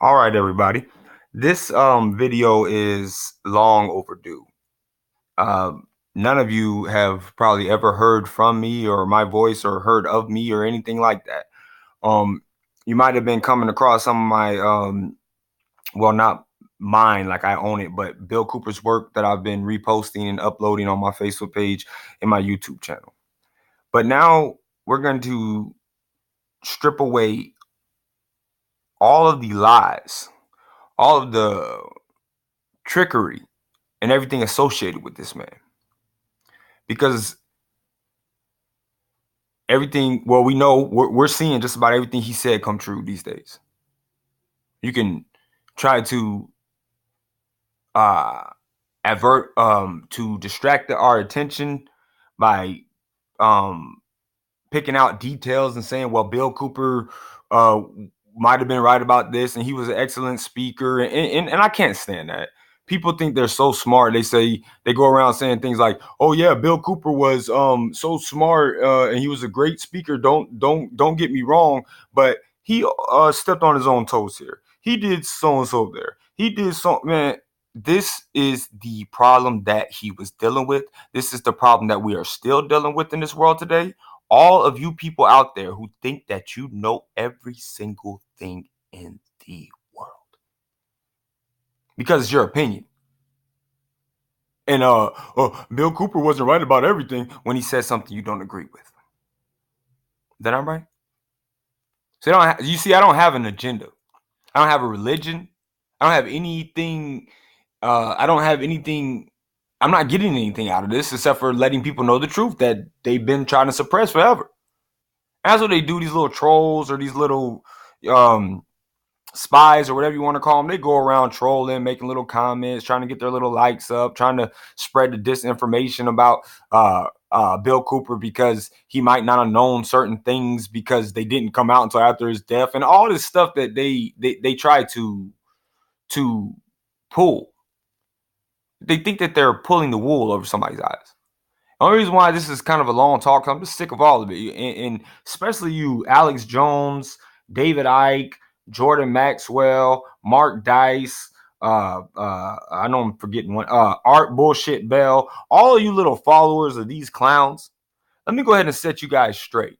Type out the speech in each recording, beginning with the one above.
All right, everybody. This video is long overdue. None of you have probably ever heard from me or my voice or heard of me or anything like that. Um, you might have been coming across some of my well, not mine, like I own it, but Bill Cooper's work that I've been reposting and uploading on my Facebook page and my YouTube channel. But now we're going to strip away all of the lies, all of the trickery and everything associated with this man. Because everything, well, we know we're seeing just about everything he said come true these days. You can try to uh avert to distract our attention by um picking out details and saying, well, Bill Cooper might have been right about this and he was an excellent speaker, and I can't stand that. People think they're so smart. They go around saying things like, oh yeah, Bill Cooper was so smart and he was a great speaker. Don't get me wrong, but he stepped on his own toes here. He did so and so there. He did so, man. This is the problem that he was dealing with. This is the problem that we are still dealing with in this world today. All of you people out there who think that you know every single thing in the world because it's your opinion. And Bill Cooper wasn't right about everything when he says something you don't agree with. Then I'm right. So you see, I don't have an agenda. I don't have a religion. I don't have anything. I don't have anything. I'm not getting anything out of this except for letting people know the truth that they've been trying to suppress forever. That's what they do. These little trolls or these little spies or whatever you want to call them, they go around trolling, making little comments, trying to get their little likes up, trying to spread the disinformation about Bill Cooper because he might not have known certain things because they didn't come out until after his death, and all this stuff that they try to pull. They think that they're pulling the wool over somebody's eyes. The only reason why this is kind of a long talk, I'm just sick of all of it, and especially you, Alex Jones, David Icke, Jordan Maxwell, Mark Dice. I know I'm forgetting one. Art Bullshit Bell. All of you little followers of these clowns. Let me go ahead and set you guys straight,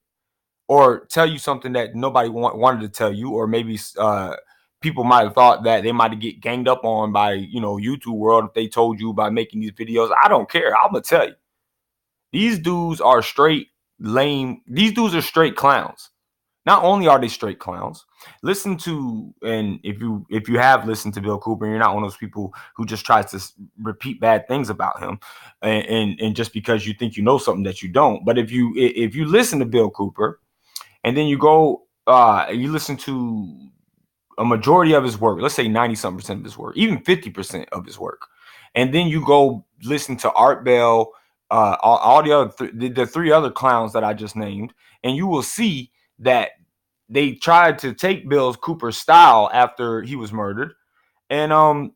or tell you something that nobody wanted to tell you, or maybe people might have thought that they might get ganged up on by YouTube world if they told you by making these videos. I don't care. I'm gonna tell you. These dudes are straight lame. These dudes are straight clowns. Not only are they straight clowns, listen to, and if you have listened to Bill Cooper, and you're not one of those people who just tries to repeat bad things about him, and just because you think you know something that you don't. But if you listen to Bill Cooper, and then you go you listen to a majority of his work, let's say 90-something% of his work, even 50% of his work, and then you go listen to Art Bell, all the other the three other clowns that I just named, and you will see that they tried to take Bill Cooper's style after he was murdered, and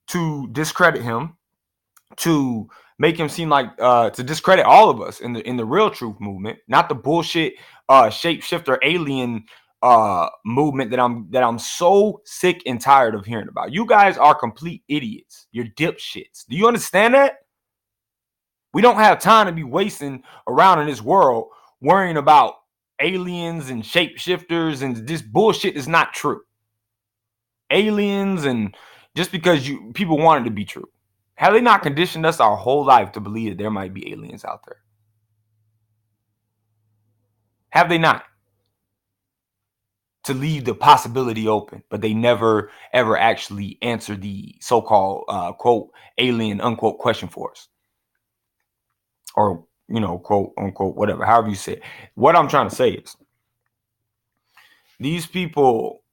to discredit him, to make him seem like to discredit all of us in the real truth movement, not the bullshit shapeshifter alien movement that I'm so sick and tired of hearing about. You guys are complete idiots. You're dipshits. Do you understand that? We don't have time to be wasting around in this world worrying about aliens and shapeshifters, and this bullshit is not true. Aliens, and just because people want it to be true. Have they not conditioned us our whole life to believe that there might be aliens out there? Have they not? To leave the possibility open, but they never ever actually answer the so-called quote alien unquote question for us, or quote unquote whatever, however you say it. What I'm trying to say is, these people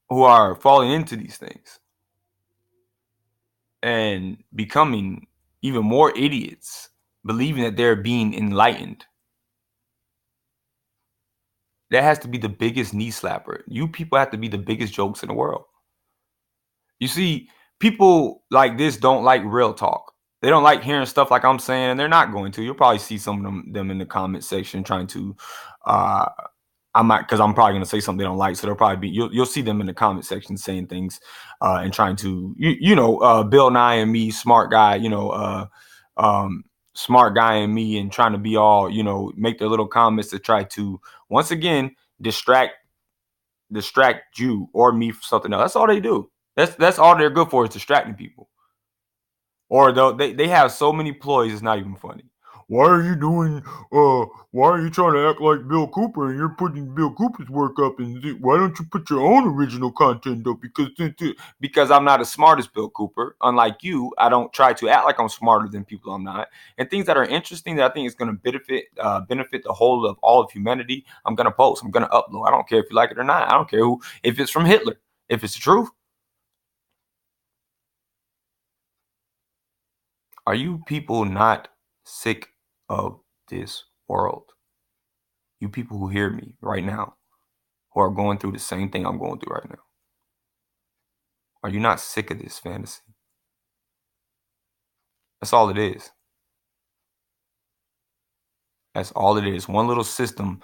who are falling into these things and becoming even more idiots, believing that they're being enlightened, that has to be the biggest knee slapper. You people have to be the biggest jokes in the world. You see, people like this don't like real talk. They don't like hearing stuff like I'm saying, and they're not going to. You'll probably see some of them in the comment section trying to I might, because I'm probably gonna say something they don't like, so they'll probably be you'll see them in the comment section saying things and trying to Bill Nye and me, smart guy, smart guy and me, and trying to be all make their little comments to try to once again distract you or me from something else. That's all they do. That's all they're good for, is distracting people. Or they have so many ploys, it's not even funny. Why are you trying to act like Bill Cooper and you're putting Bill Cooper's work up, and why don't you put your own original content up? Because I'm not as smart as Bill Cooper. Unlike you, I don't try to act like I'm smarter than people I'm not. And things that are interesting that I think is going to benefit the whole of all of humanity, I'm going to post. I'm going to upload. I don't care if you like it or not. I don't care if it's from Hitler. If it's the truth. Are you people not sick of this world? You people who hear me right now, who are going through the same thing I'm going through right now. Are you not sick of this fantasy? That's all it is. That's all it is. One little system,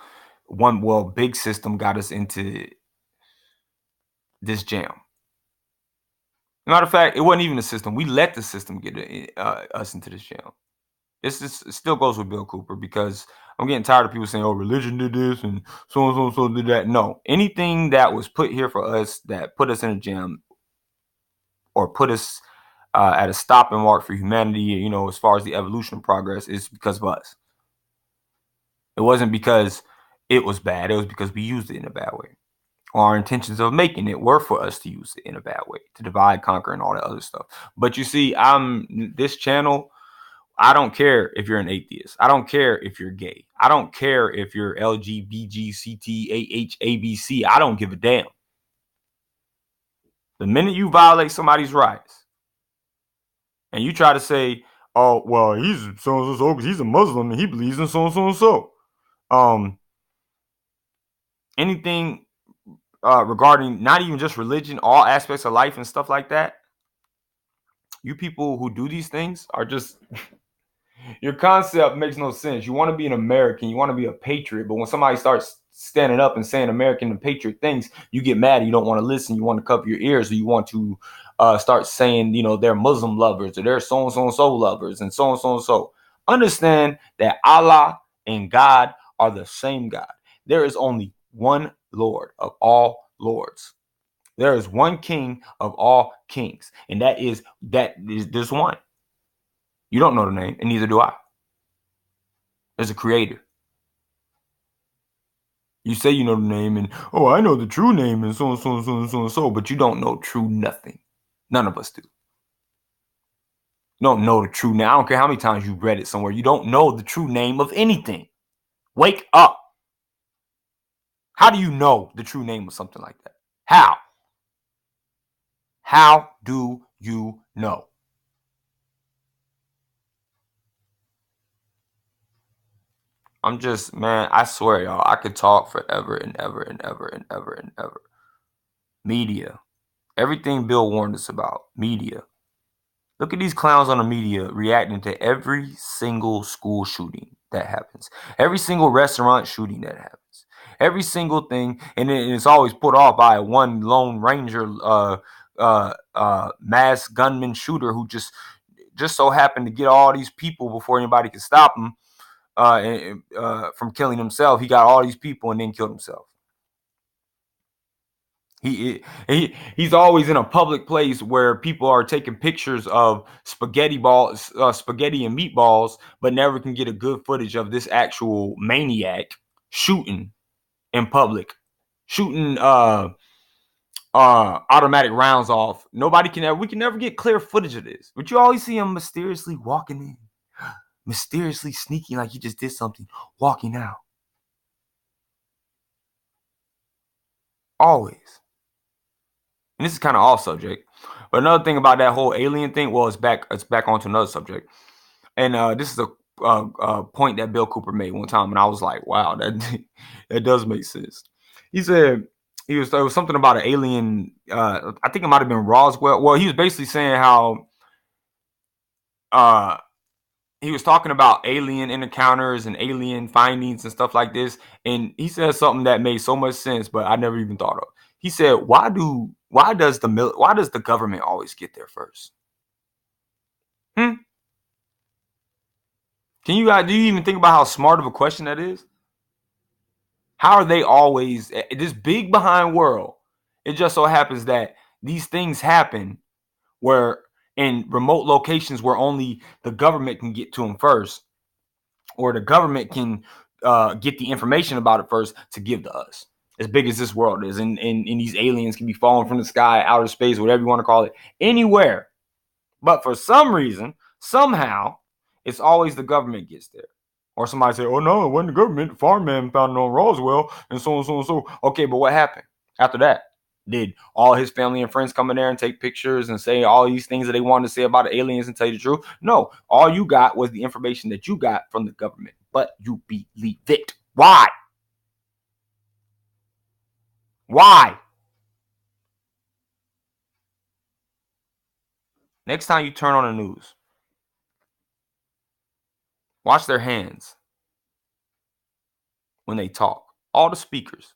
big system got us into this jam. Matter of fact, it wasn't even a system. We let the system get us into this jam. It still goes with Bill Cooper, because I'm getting tired of people saying, "Oh, religion did this and so did that." No, anything that was put here for us, that put us in a jam or put us at a stopping mark for humanity, as far as the evolution of progress, is because of us. It wasn't because it was bad. It was because we used it in a bad way. Our intentions of making it were for us to use it in a bad way, to divide, conquer, and all that other stuff. But you see, this channel, I don't care if you're an atheist. I don't care if you're gay. I don't care if you're LGBTQAHABC. I don't give a damn. The minute you violate somebody's rights and you try to say, "Oh, well, he's so and so because he's a Muslim and he believes in so and so and so," anything regarding not even just religion, all aspects of life and stuff like that, you people who do these things are just your concept makes no sense. You want to be an American, you want to be a patriot, but when somebody starts standing up and saying American and patriot things, you get mad. You don't want to listen. You want to cover your ears, or you want to start saying, they're Muslim lovers, or they're so and so and so lovers, and so and so and so. Understand that Allah and God are the same God. There is only one Lord of all lords. There is one King of all kings, and there's one. You don't know the name, and neither do I. There's a creator. You say you know the name, and I know the true name, and so and so and so and so and so, but you don't know true nothing. None of us do. You don't know the true name. I don't care how many times you read it somewhere. You don't know the true name of anything. Wake up. How do you know the true name of something like that? How? How do you know? I'm just, man, I swear, y'all, I could talk forever and ever and ever and ever and ever. Media. Everything Bill warned us about. Media. Look at these clowns on the media reacting to every single school shooting that happens. Every single restaurant shooting that happens. Every single thing. And it's always put off by one lone ranger, mass gunman shooter who just so happened to get all these people before anybody could stop him from killing himself. He got all these people and then killed himself. He's always in a public place where people are taking pictures of spaghetti and meatballs, but never can get a good footage of this actual maniac shooting in public, shooting automatic rounds off. We can never get clear footage of this. But you always see him mysteriously walking in, mysteriously sneaking like he just did something, walking out. Always. And this is kind of off subject, but another thing about that whole alien thing, well, it's back onto another subject. And this is a point that Bill Cooper made one time, and I was like, wow, that does make sense. He said there was something about an alien. I think it might have been Roswell. Well, he was basically saying how he was talking about alien encounters and alien findings and stuff like this, and he said something that made so much sense, but I never even thought of. He said, why does the government always get there first? Hmm? Do you even think about how smart of a question that is? How are they always this big behind world? It just so happens that these things happen where in remote locations where only the government can get to them first, or the government can get the information about it first to give to us. As big as this world is, and these aliens can be falling from the sky, outer space, whatever you want to call it, anywhere. But for some reason, somehow, it's always the government gets there. Or somebody say, oh no, it wasn't the government. The farm man found it on Roswell, and so and so and so. Okay, but what happened after that? Did all his family and friends come in there and take pictures and say all these things that they wanted to say about the aliens and tell you the truth? No, all you got was the information that you got from the government, but you believe it. Why? Why? Next time you turn on the news, watch their hands when they talk. All the speakers.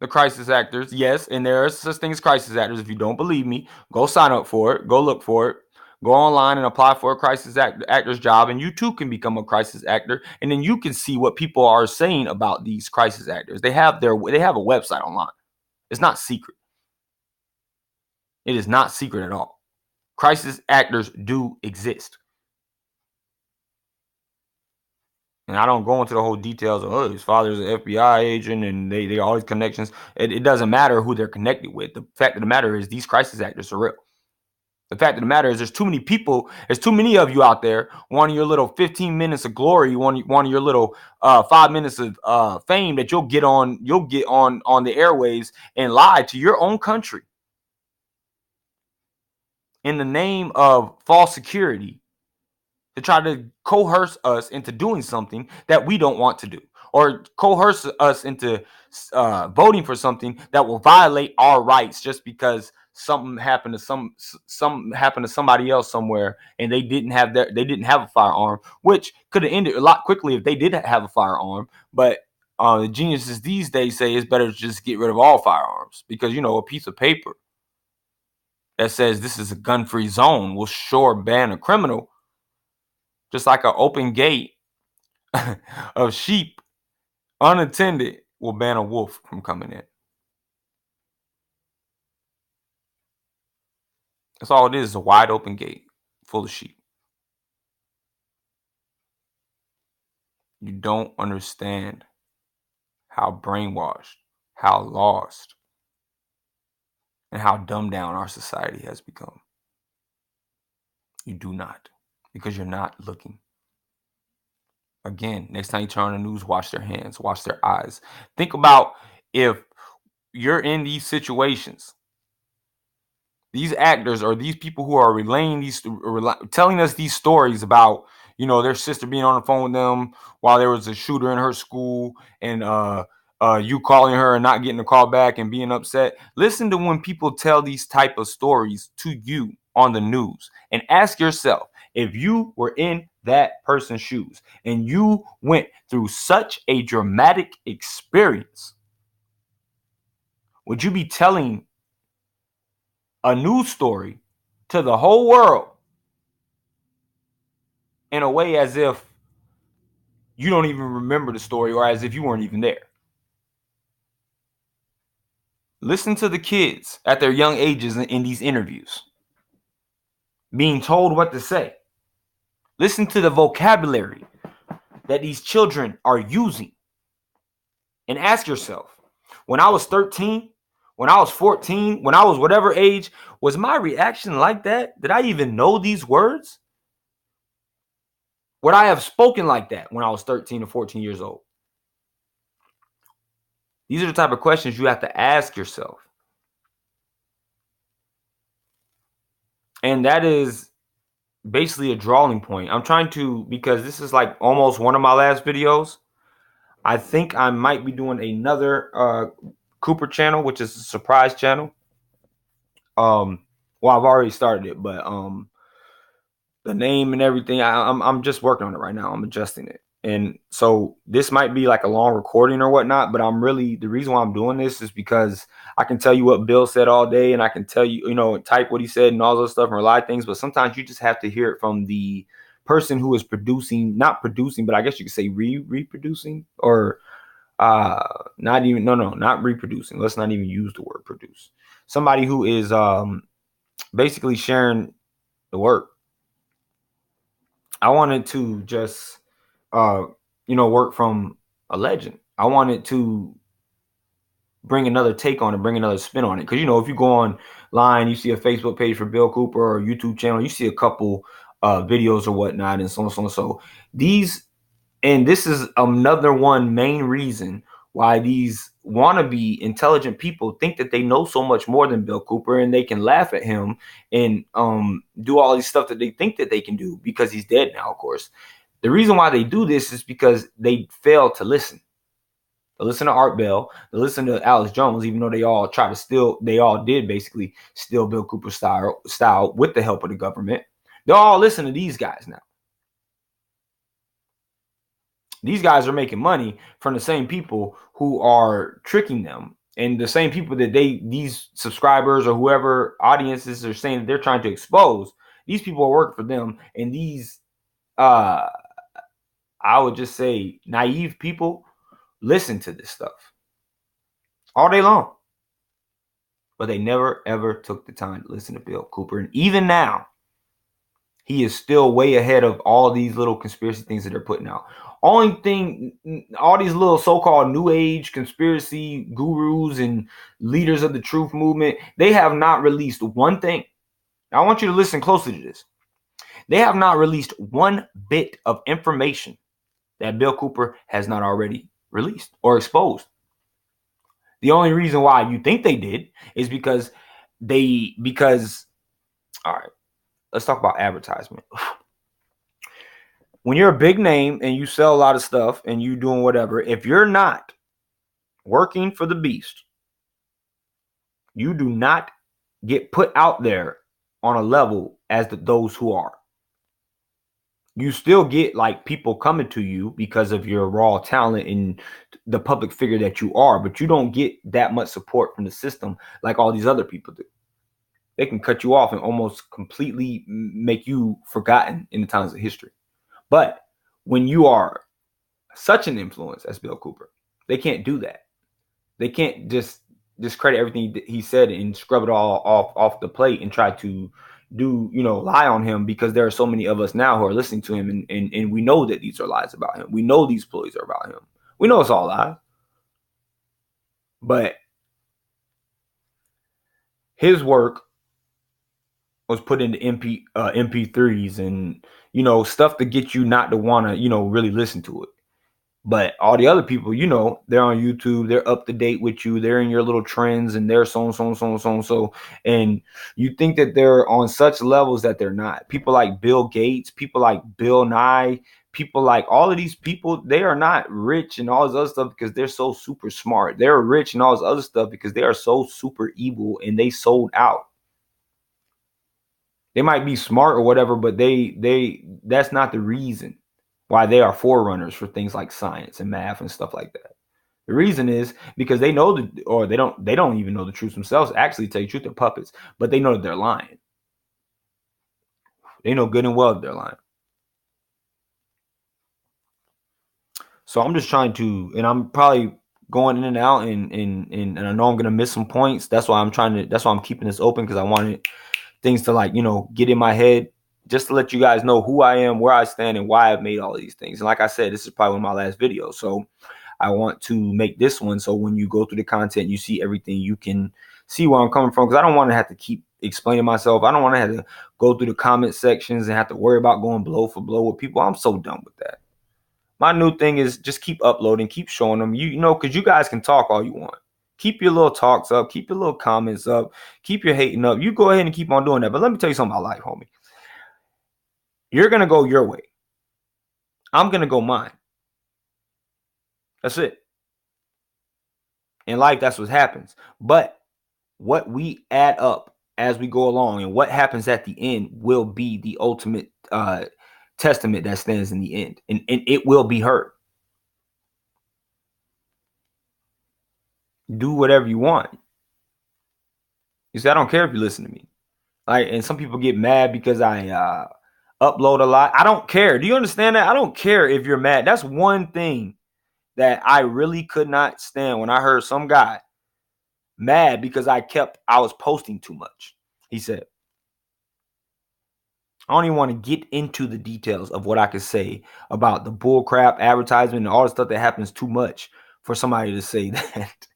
The crisis actors, yes, and there are such things as crisis actors. If you don't believe me, go sign up for it. Go look for it. Go online and apply for a crisis actor's job, and you too can become a crisis actor. And then you can see what people are saying about these crisis actors. They have a website online. It's not secret. It is not secret at all. Crisis actors do exist. And I don't go into the whole details of, oh, his father's an FBI agent and they all these connections. It doesn't matter who they're connected with. The fact of the matter is these crisis actors are real. The fact of the matter is there's too many people, there's too many of you out there wanting your little 15 minutes of glory, wanting your little 5 minutes of fame that you'll get on the airwaves and lie to your own country in the name of false security, to try to coerce us into doing something that we don't want to do, or coerce us into voting for something that will violate our rights just because something happened to somebody else somewhere and they didn't have a firearm, which could have ended a lot quickly if they did have a firearm. But the geniuses these days say it's better to just get rid of all firearms, because a piece of paper that says this is a gun-free zone will sure ban a criminal, just like an open gate of sheep unattended will ban a wolf from coming in. That's all it is a wide open gate full of sheep. You don't understand how brainwashed, how lost, and how dumbed down our society has become. You do not, because you're not looking. Again, next time you turn on the news, watch their hands, watch their eyes. Think about if you're in these situations, these actors or these people who are telling us these stories about, their sister being on the phone with them while there was a shooter in her school, and you calling her and not getting a call back and being upset. Listen to when people tell these type of stories to you on the news, and ask yourself, if you were in that person's shoes and you went through such a dramatic experience, would you be telling a news story to the whole world in a way as if you don't even remember the story, or as if you weren't even there? Listen to the kids at their young ages in these interviews being told what to say. Listen to the vocabulary that these children are using, and ask yourself, when I was 13, when I was 14, when I was whatever age, was my reaction like that? Did I even know these words? Would I have spoken like that when I was 13 or 14 years old? These are the type of questions you have to ask yourself. And that is basically a drawing point. I'm trying to, because this is like almost one of my last videos. I think I might be doing another Cooper channel, which is a surprise channel. Well, I've already started it, but the name and everything. I'm just working on it right now. I'm adjusting it. And so this might be like a long recording or whatnot, but the reason why I'm doing this is because I can tell you what Bill said all day, and I can tell you, type what he said and all those stuff and rely things. But sometimes you just have to hear it from the person who is not producing, but I guess you could say reproducing, or not even, no, not reproducing. Let's not even use the word produce. Somebody who is basically sharing the work. I wanted to just work from a legend. I wanted to bring another take on it, bring another spin on it. Because if you go online, you see a Facebook page for Bill Cooper or a YouTube channel, you see a couple videos or whatnot, and so on, so on. So this is another one main reason why these wannabe intelligent people think that they know so much more than Bill Cooper, and they can laugh at him and do all these stuff that they think that they can do because he's dead now, of course. The reason why they do this is because they fail to listen. They listen to Art Bell, they listen to Alex Jones, even though they all did basically steal Bill Cooper's style with the help of the government. They all listen to these guys now. These guys are making money from the same people who are tricking them, and the same people that these subscribers or whoever audiences are saying that they're trying to expose. These people are working for them, and these I would just say naive people listen to this stuff all day long, but they never ever took the time to listen to Bill Cooper. And even now, he is still way ahead of all these little conspiracy things that they're putting out. Only thing, all these little so-called new age conspiracy gurus and leaders of the truth movement, they have not released one thing. Now, I want you to listen closely to this. They have not released one bit of information that Bill Cooper has not already released or exposed. The only reason why you think they did is because all right, let's talk about advertisement. When you're a big name and you sell a lot of stuff and you doing whatever, if you're not working for the beast, you do not get put out there on a level as those who are. You still get like people coming to you because of your raw talent and the public figure that you are, but you don't get that much support from the system like all these other people do. They can cut you off and almost completely make you forgotten in the times of history. But when you are such an influence as Bill Cooper, they can't do that. They can't just discredit everything he said and scrub it all off the plate and try to lie on him, because there are so many of us now who are listening to him, and we know that these are lies about him. We know these ploys are about him. We know it's all lies. But his work was put into MP3s and stuff to get you not to want to really listen to it. But all the other people, they're on YouTube, they're up to date with you, they're in your little trends, and they're so. And you think that they're on such levels that they're not. People like Bill Gates, people like Bill Nye, people like all of these people, they are not rich and all this other stuff because they're so super smart. They're rich and all this other stuff because they are so super evil and they sold out. They might be smart or whatever, but that's not the reason why they are forerunners for things like science and math and stuff like that. The reason is because they know they don't even know the truth themselves. Actually, to tell you the truth, they're puppets, but they know that they're lying. They know good and well that they're lying. So I'm just trying to, and I'm probably going in and out, and I know I'm gonna miss some points. That's why I'm keeping this open, because I wanted things to get in my head, just to let you guys know who I am, where I stand, and why I've made all of these things. And like I said, this is probably one of my last videos, so I want to make this one so when you go through the content, you see everything, you can see where I'm coming from, because I don't want to have to keep explaining myself. I don't want to have to go through the comment sections and have to worry about going blow for blow with people. I'm so done with that. My new thing is just keep uploading, keep showing them, because you guys can talk all you want. Keep your little talks up, keep your little comments up, keep your hating up. You go ahead and keep on doing that. But let me tell you something about life, homie. You're going to go your way. I'm going to go mine. That's it. In life, that's what happens. But what we add up as we go along, and what happens at the end will be the ultimate testament that stands in the end, and it will be heard. Do whatever you want. You see, I don't care if you listen to me. Like, and some people get mad because I upload a lot. I don't care. Do you understand that? I don't care if you're mad. That's one thing that I really could not stand when I heard some guy mad because I was posting too much. He said, I don't even want to get into the details of what I could say about the bull crap advertisement and all the stuff that happens too much for somebody to say that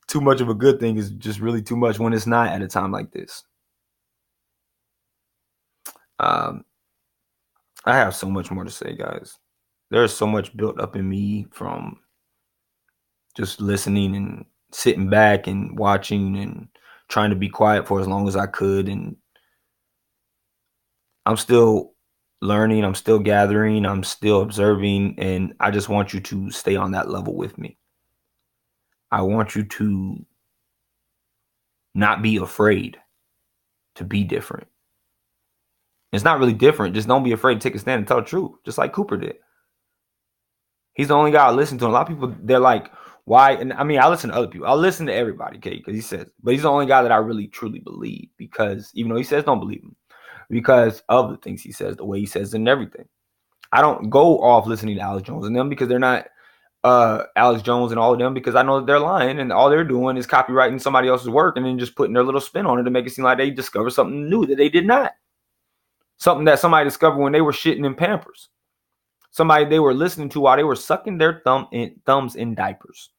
too much of a good thing is just really too much when it's not at a time like this. I have so much more to say, guys. There's so much built up in me from just listening and sitting back and watching and trying to be quiet for as long as I could. And I'm still learning, I'm still gathering, I'm still observing, and I just want you to stay on that level with me. I want you to not be afraid to be different. It's not really different. Just don't be afraid to take a stand and tell the truth, just like Cooper did. He's the only guy I listen to. A lot of people, they're like, why? And I mean, I listen to other people. I'll listen to everybody, okay? Because he says, but he's the only guy that I really truly believe, because even though he says don't believe him, because of the things he says, the way he says it and everything. I don't go off listening to Alex Jones and them because they're not Alex Jones and all of them, because I know that they're lying and all they're doing is copywriting somebody else's work and then just putting their little spin on it to make it seem like they discovered something new that they did not. Something that somebody discovered when they were shitting in Pampers. Somebody they were listening to while they were sucking their thumbs in diapers.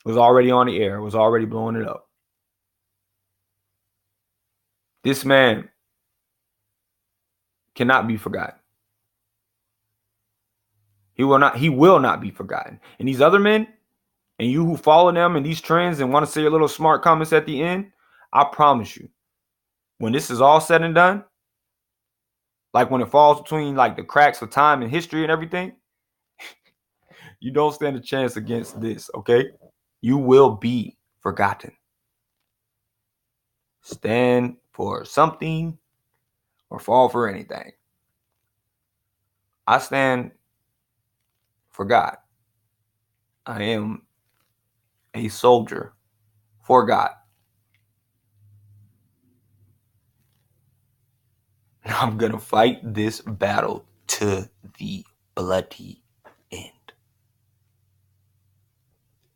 It was already on the air. It was already blowing it up. This man cannot be forgotten. He will not be forgotten. And these other men, and you who follow them and these trends and want to say your little smart comments at the end, I promise you, when this is all said and done, like when it falls between like the cracks of time and history and everything, you don't stand a chance against this, okay? You will be forgotten. Stand for something or fall for anything. I stand for God. I am a soldier for God. I'm going to fight this battle to the bloody